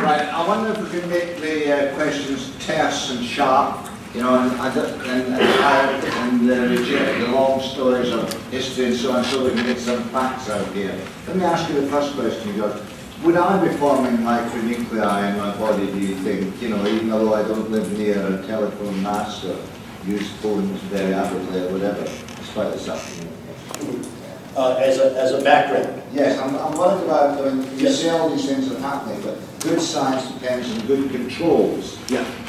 Right, I wonder if we can make the questions terse and sharp, you know, and reject the long stories of history and so on, so we can get some facts out here. Let me ask you the first question, George. Would I be forming micronuclei in my body, do you think, you know, even though I don't live near a telephone mast or use phones very avidly or whatever, despite the suffering? As a background. Yes, I'm worried about, you say all these things are happening, but good science depends on good controls,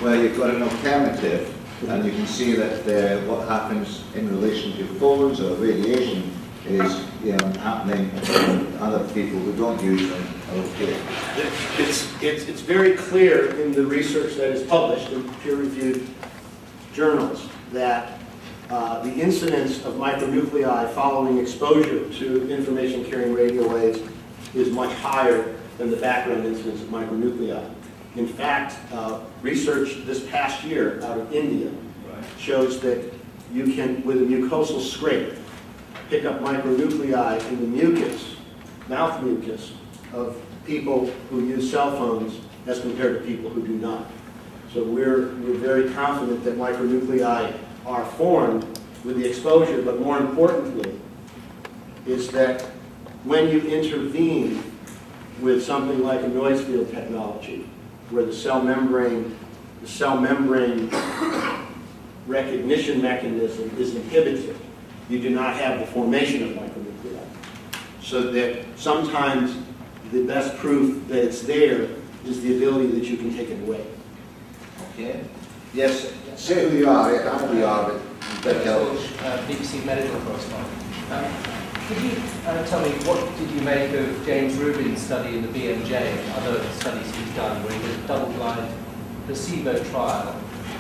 where you've got an alternative, and you can see that what happens in relation to phones or radiation is happening in other people who don't use them. Okay. It's very clear in the research that is published in peer-reviewed journals that the incidence of micronuclei following exposure to information-carrying radio waves is much higher than the background incidence of micronuclei. In fact, research this past year out of India shows that you can, with a mucosal scrape, pick up micronuclei in the mucus, mouth mucus, of people who use cell phones as compared to people who do not. So we're very confident that micronuclei are formed with the exposure, but more importantly is that when you intervene with something like a noise field technology, where the cell membrane recognition mechanism is inhibited, you do not have the formation of micronuclei. So that sometimes the best proof that it's there is the ability that you can take it away. Okay. Yes, say who you are, I know who you are, but BBC medical correspondent. Could you tell me, what did you make of James Rubin's study in the BMJ and other studies he's done, where he did a double-blind placebo trial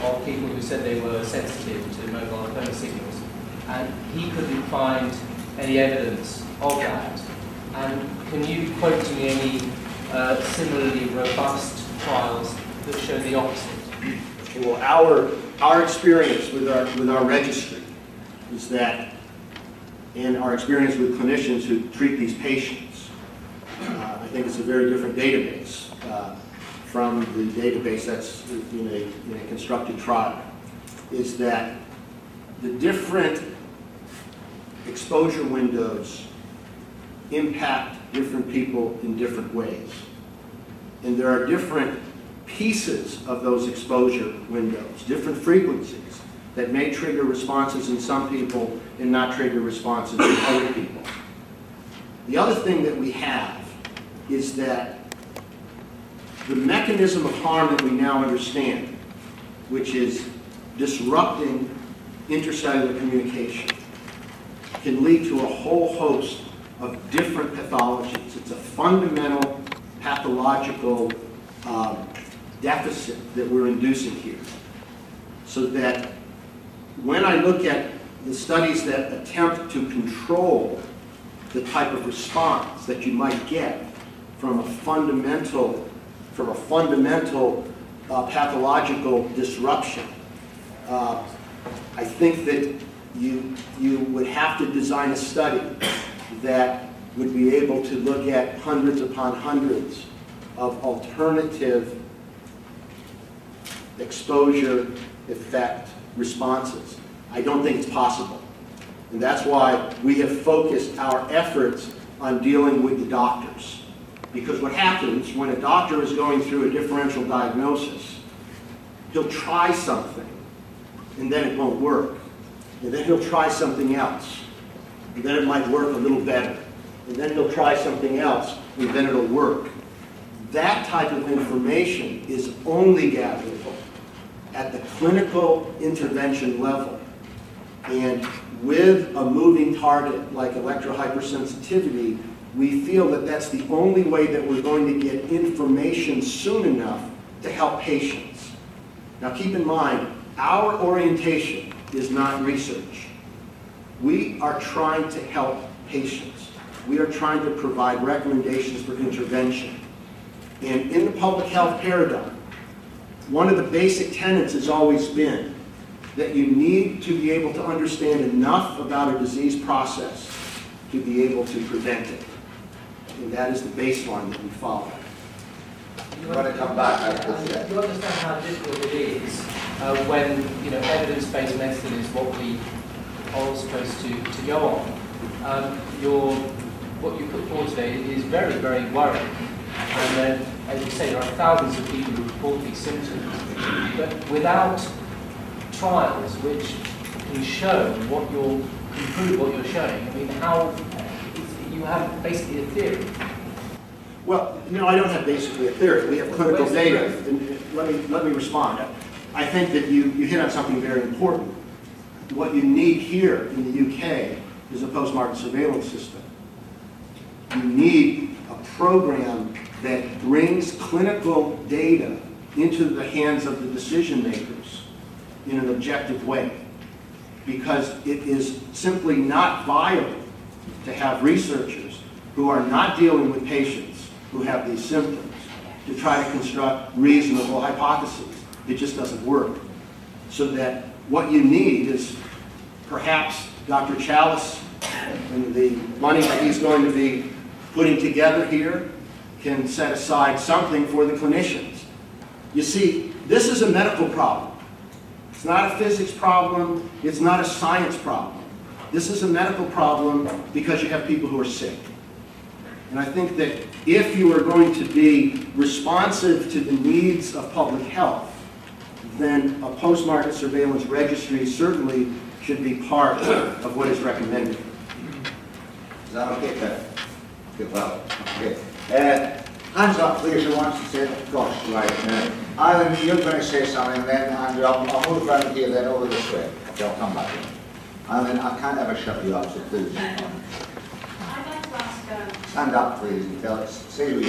of people who said they were sensitive to mobile phone signals, and he couldn't find any evidence of that? And can you quote to me any similarly robust trials that show the opposite? Well, our experience with our registry is that, and our experience with clinicians who treat these patients, I think it's a very different database from the database that's in a constructed trial, is that the different exposure windows impact different people in different ways. And there are different pieces of those exposure windows, different frequencies that may trigger responses in some people and not trigger responses in other people. The other thing that we have is that the mechanism of harm that we now understand, which is disrupting intercellular communication, can lead to a whole host of different pathologies. It's a fundamental pathological deficit that we're inducing here. So that when I look at the studies that attempt to control the type of response that you might get from a fundamental pathological disruption, I think that you would have to design a study that would be able to look at hundreds upon hundreds of alternative exposure effect responses. I don't think it's possible. And that's why we have focused our efforts on dealing with the doctors. Because what happens when a doctor is going through a differential diagnosis, he'll try something and then it won't work. And then he'll try something else. And then it might work a little better. And then he'll try something else and then it'll work. That type of information is only gatherable at the clinical intervention level. And with a moving target like electrohypersensitivity, we feel that that's the only way that we're going to get information soon enough to help patients. Now keep in mind, our orientation is not research. We are trying to help patients. We are trying to provide recommendations for intervention. And in the public health paradigm, one of the basic tenets has always been that you need to be able to understand enough about a disease process to be able to prevent it. And that is the baseline that we follow. You want to come back? You understand how difficult it is when evidence-based medicine is what we are all supposed to go on. What you put forward today is very, very worrying. And then, as you say, there are thousands of people who report these symptoms, but without trials which can show can prove what you're showing. I mean, you have basically a theory. Well, I don't have basically a theory. We have clinical data. And let me respond. I think that you hit on something very important. What you need here in the UK is a post-market surveillance system. You need a program that brings clinical data into the hands of the decision makers in an objective way. Because it is simply not viable to have researchers who are not dealing with patients who have these symptoms to try to construct reasonable hypotheses. It just doesn't work. So that what you need is perhaps Dr. Chalice and the money that he's going to be putting together here can set aside something for the clinicians. You see, this is a medical problem. It's not a physics problem. It's not a science problem. This is a medical problem because you have people who are sick. And I think that if you are going to be responsive to the needs of public health, then a post-market surveillance registry certainly should be part of what is recommended. Is that okay? Good, well, okay. Hands up, please, who wants to say, gosh, right. Alan, you're going to say something, then Andrew, I'll move around here, then over this way. Okay, I'll come back. Alan, I can't ever shut you up, so please. I'd like to ask... Stand up, please, and tell us, say who you are.